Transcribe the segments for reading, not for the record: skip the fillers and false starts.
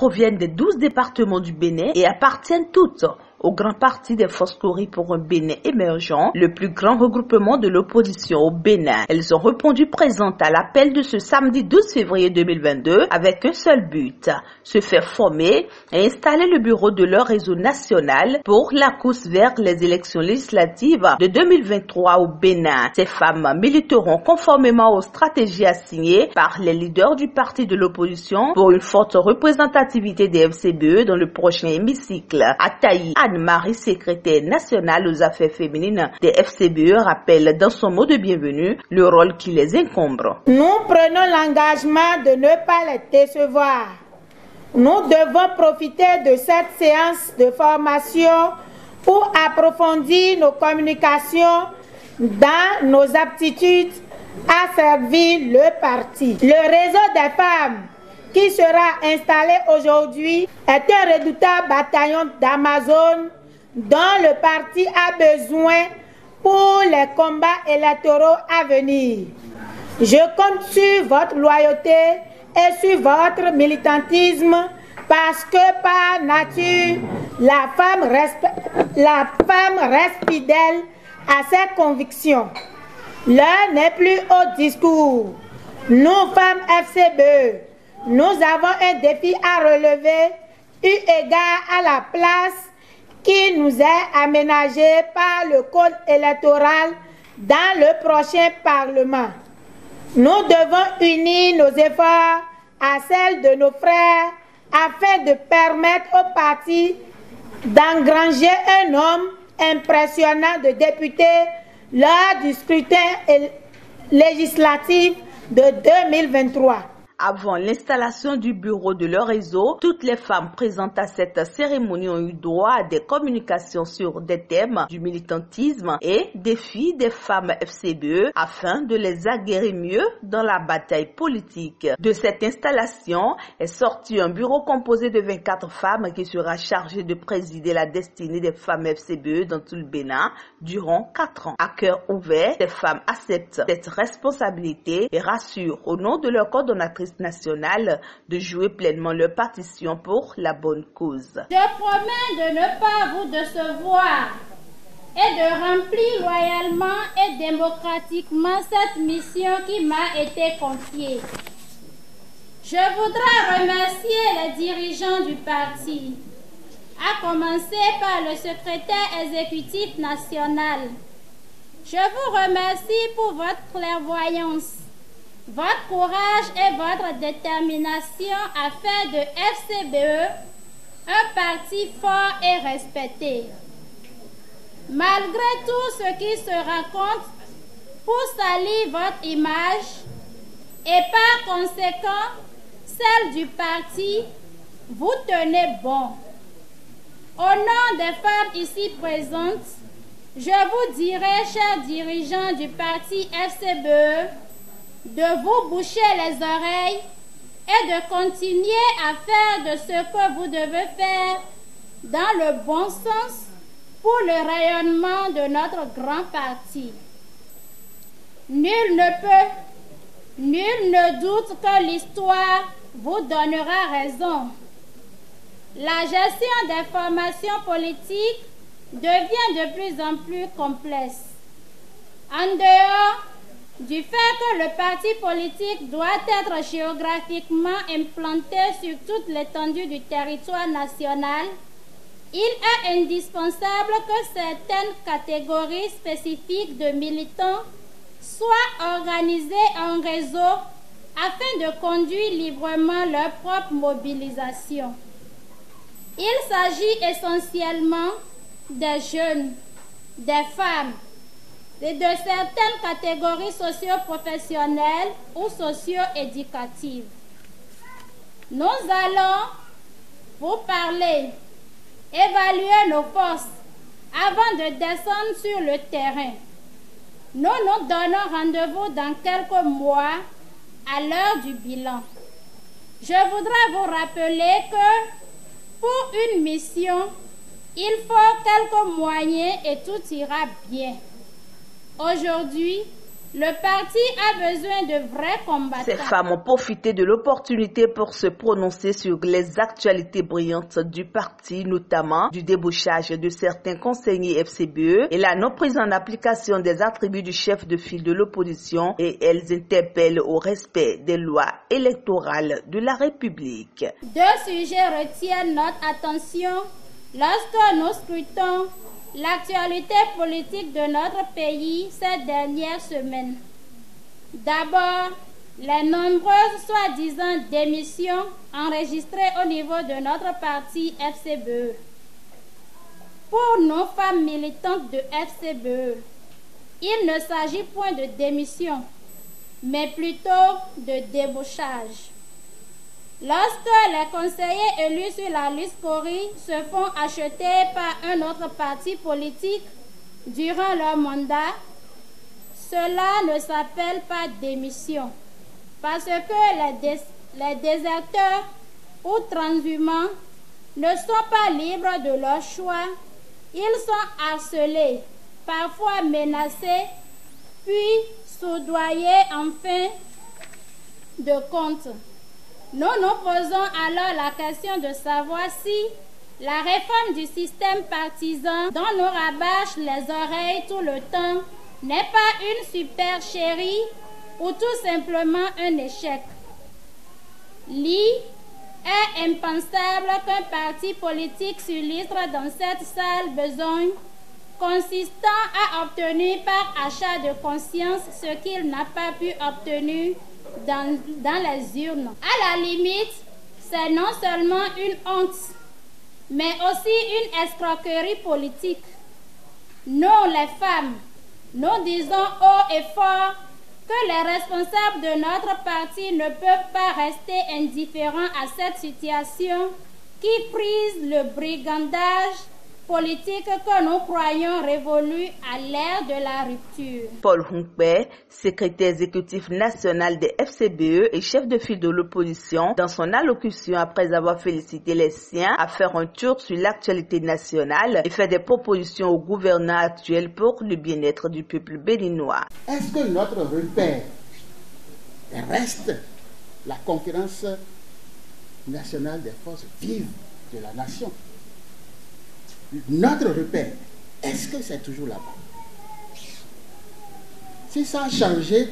proviennent des 12 départements du Bénin et appartiennent toutes au Grand Parti des Foscories pour un Bénin émergent, le plus grand regroupement de l'opposition au Bénin. Elles ont répondu présentes à l'appel de ce samedi 12 février 2022 avec un seul but, se faire former et installer le bureau de leur réseau national pour la course vers les élections législatives de 2023 au Bénin. Ces femmes militeront conformément aux stratégies assignées par les leaders du parti de l'opposition pour une forte représentativité des FCBE dans le prochain hémicycle. Ataï Anne-Marie, secrétaire nationale aux affaires féminines des FCBE, rappelle dans son mot de bienvenue le rôle qui les incombe. Nous prenons l'engagement de ne pas les décevoir. Nous devons profiter de cette séance de formation pour approfondir nos communications dans nos aptitudes à servir le parti. Le réseau des femmes qui sera installé aujourd'hui est un redoutable bataillon d'Amazon dont le parti a besoin pour les combats électoraux à venir. Je compte sur votre loyauté et sur votre militantisme parce que par nature, la femme reste fidèle à ses convictions. L'heure n'est plus au discours. Nous, femmes FCBE, nous avons un défi à relever eu égard à la place qui nous est aménagée par le code électoral dans le prochain Parlement. Nous devons unir nos efforts à celles de nos frères afin de permettre au parti d'engranger un nombre impressionnant de députés lors du scrutin législatif de 2023. Avant l'installation du bureau de leur réseau, toutes les femmes présentes à cette cérémonie ont eu droit à des communications sur des thèmes du militantisme et défis des femmes FCBE afin de les aguerrir mieux dans la bataille politique. De cette installation est sorti un bureau composé de 24 femmes qui sera chargé de présider la destinée des femmes FCBE dans tout le Bénin durant 4 ans. À cœur ouvert, ces femmes acceptent cette responsabilité et rassurent au nom de leur coordonnatrice nationale de jouer pleinement leur partition pour la bonne cause. Je promets de ne pas vous décevoir et de remplir loyalement et démocratiquement cette mission qui m'a été confiée. Je voudrais remercier les dirigeants du parti, à commencer par le secrétaire exécutif national. Je vous remercie pour votre clairvoyance, votre courage et votre détermination à faire de FCBE un parti fort et respecté. Malgré tout ce qui se raconte pour salir votre image et par conséquent celle du parti, vous tenez bon. Au nom des femmes ici présentes, je vous dirai, chers dirigeants du parti FCBE, de vous boucher les oreilles et de continuer à faire de ce que vous devez faire dans le bon sens pour le rayonnement de notre grand parti. Nul ne doute que l'histoire vous donnera raison. La gestion des formations politiques devient de plus en plus complexe. En dehors du fait que le parti politique doit être géographiquement implanté sur toute l'étendue du territoire national, il est indispensable que certaines catégories spécifiques de militants soient organisées en réseau afin de conduire librement leur propre mobilisation. Il s'agit essentiellement des jeunes, des femmes, et de certaines catégories socio-professionnelles ou socio-éducatives. Nous allons vous parler, évaluer nos forces avant de descendre sur le terrain. Nous nous donnons rendez-vous dans quelques mois à l'heure du bilan. Je voudrais vous rappeler que pour une mission, il faut quelques moyens et tout ira bien. Aujourd'hui, Le parti a besoin de vrais combattants. Ces femmes ont profité de l'opportunité pour se prononcer sur les actualités brillantes du parti, notamment du débauchage de certains conseillers FCBE et la non prise en application des attributs du chef de file de l'opposition, et elles interpellent au respect des lois électorales de la République. Deux sujets retiennent notre attention lorsque nous scrutons l'actualité politique de notre pays ces dernières semaines. D'abord, les nombreuses soi-disant démissions enregistrées au niveau de notre parti FCBE. Pour nos femmes militantes de FCBE, il ne s'agit point de démission, mais plutôt de débauchage. Lorsque les conseillers élus sur la liste Cori se font acheter par un autre parti politique durant leur mandat, cela ne s'appelle pas démission, parce que les déserteurs ou transhumants ne sont pas libres de leur choix. Ils sont harcelés, parfois menacés, puis soudoyés en fin de compte. Nous nous posons alors la question de savoir si la réforme du système partisan dont nous rabâchent les oreilles tout le temps n'est pas une supercherie ou tout simplement un échec. Est impensable qu'un parti politique s'illustre dans cette sale besogne consistant à obtenir par achat de conscience ce qu'il n'a pas pu obtenir dans les urnes. À la limite, c'est non seulement une honte, mais aussi une escroquerie politique. Nous, les femmes, nous disons haut et fort que les responsables de notre parti ne peuvent pas rester indifférents à cette situation qui frise le brigandage politique que nous croyons révolu à l'ère de la rupture. Paul Hunkbe, secrétaire exécutif national des FCBE et chef de file de l'opposition, dans son allocution après avoir félicité les siens, a fait un tour sur l'actualité nationale et fait des propositions au gouvernement actuel pour le bien-être du peuple béninois. Est-ce que notre repère reste la conférence nationale des forces vives de la nation? Notre repère, est-ce que c'est toujours là-bas? Si ça a changé,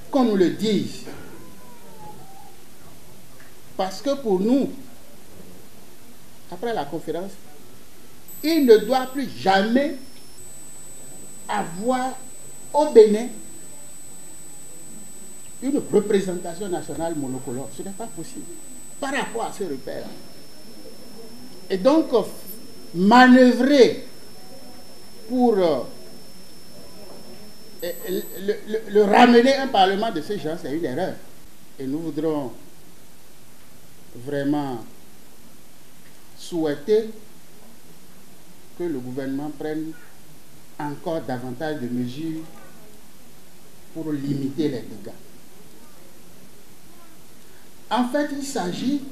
qu'on nous le dise. Parce que pour nous, après la conférence, il ne doit plus jamais avoir au Bénin une représentation nationale monocolore. Ce n'est pas possible par rapport à ce repère. Et donc, manœuvrer pour le ramener un parlement de ces gens, c'est une erreur. Et nous voudrons vraiment souhaiter que le gouvernement prenne encore davantage de mesures pour limiter les dégâts. En fait, il s'agit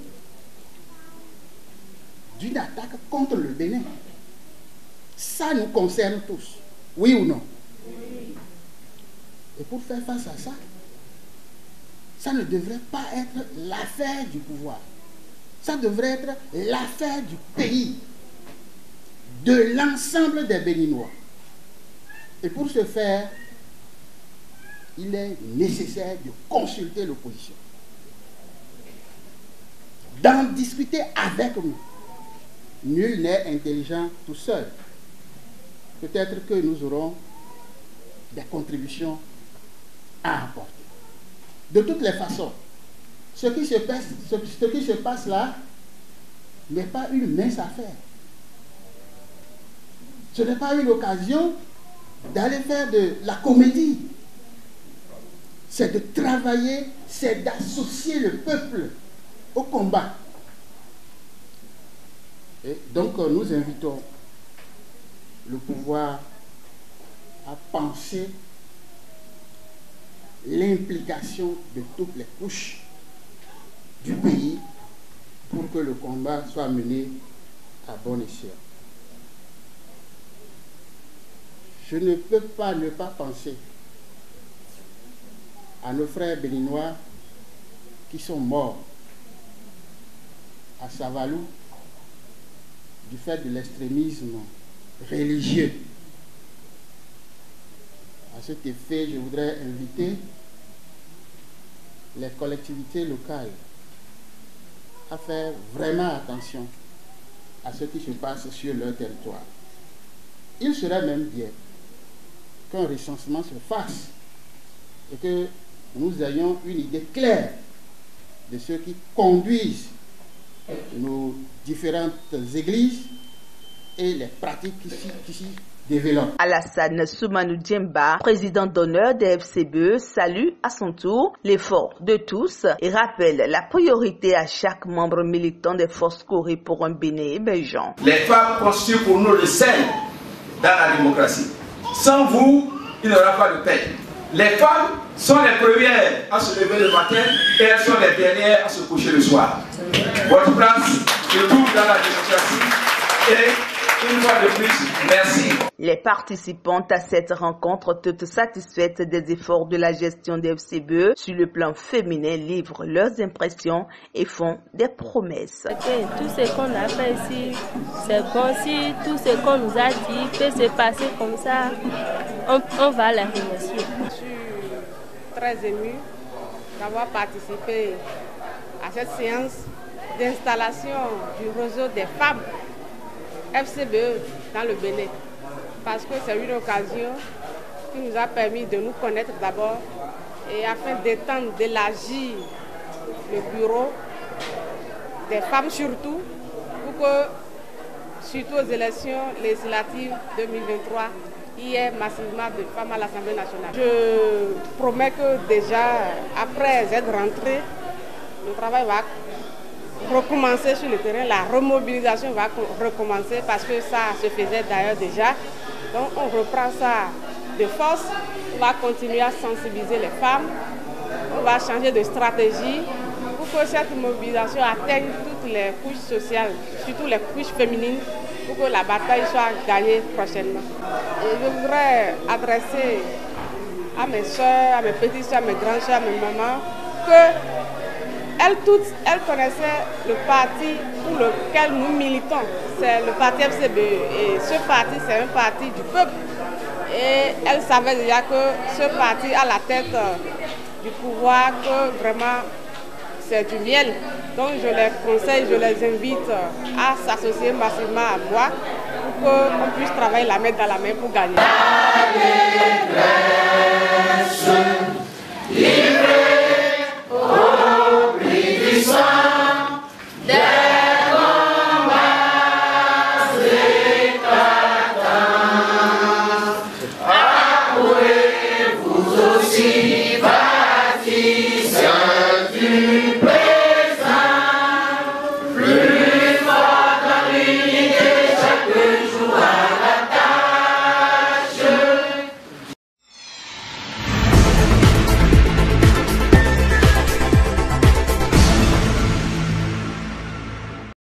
d'une attaque contre le Bénin. Ça nous concerne tous, oui ou non? Oui. Et pour faire face à ça, ça ne devrait pas être l'affaire du pouvoir. Ça devrait être l'affaire du pays, de l'ensemble des Béninois. Et pour ce faire, il est nécessaire de consulter l'opposition, d'en discuter avec nous. Nul n'est intelligent tout seul. Peut-être que nous aurons des contributions à apporter. De toutes les façons, ce qui se passe là n'est pas une mince affaire. Ce n'est pas une occasion d'aller faire de la comédie. C'est de travailler, c'est d'associer le peuple au combat. Et donc nous invitons le pouvoir à penser l'implication de toutes les couches du pays pour que le combat soit mené à bon escient. Je ne peux pas ne pas penser à nos frères béninois qui sont morts à Savalou du fait de l'extrémisme religieux. À cet effet, je voudrais inviter les collectivités locales à faire vraiment attention à ce qui se passe sur leur territoire. Il serait même bien qu'un recensement se fasse et que nous ayons une idée claire de ceux qui conduisent nos différentes églises et les pratiques qui s'y développent. Alassane Soumanou Djemba, président d'honneur des FCBE, salue à son tour l'effort de tous et rappelle la priorité à chaque membre militant des forces Corée pour un Bénin émergent. Les femmes constituent pour nous le sel dans la démocratie. Sans vous, il n'y aura pas de paix. Les femmes sont les premières à se lever le matin et elles sont les dernières à se coucher le soir. Votre place se trouve dans la démocratie et une fois de plus, merci. Les participantes à cette rencontre, toutes satisfaites des efforts de la gestion des FCBE sur le plan féminin, livrent leurs impressions et font des promesses. Tout ce qu'on a fait ici, c'est bon. Si tout ce qu'on nous a dit peut se passer comme ça, on va les remercier. Je suis très émue d'avoir participé à cette séance d'installation du réseau des femmes FCBE dans le Bénin, parce que c'est une occasion qui nous a permis de nous connaître d'abord et afin d'étendre, d'élargir le bureau des femmes surtout, pour que, surtout aux élections législatives 2023, il y ait massivement de femmes à l'Assemblée nationale. Je promets que déjà, après être rentrée, le travail va recommencer sur le terrain, la remobilisation va recommencer parce que ça se faisait d'ailleurs déjà. Donc on reprend ça de force, on va continuer à sensibiliser les femmes, on va changer de stratégie pour que cette mobilisation atteigne toutes les couches sociales, surtout les couches féminines, pour que la bataille soit gagnée prochainement. Et je voudrais adresser à mes soeurs, à mes petites soeurs, à mes grandes soeurs, à mes mamans, que elles connaissaient le parti pour lequel nous militons, c'est le parti FCBE. Et ce parti, c'est un parti du peuple. Et elles savaient déjà que ce parti a la tête du pouvoir, que vraiment c'est du miel. Donc je les conseille, je les invite à s'associer massivement à moi pour qu'on puisse travailler la main dans la main pour gagner. Vous aussi, parti.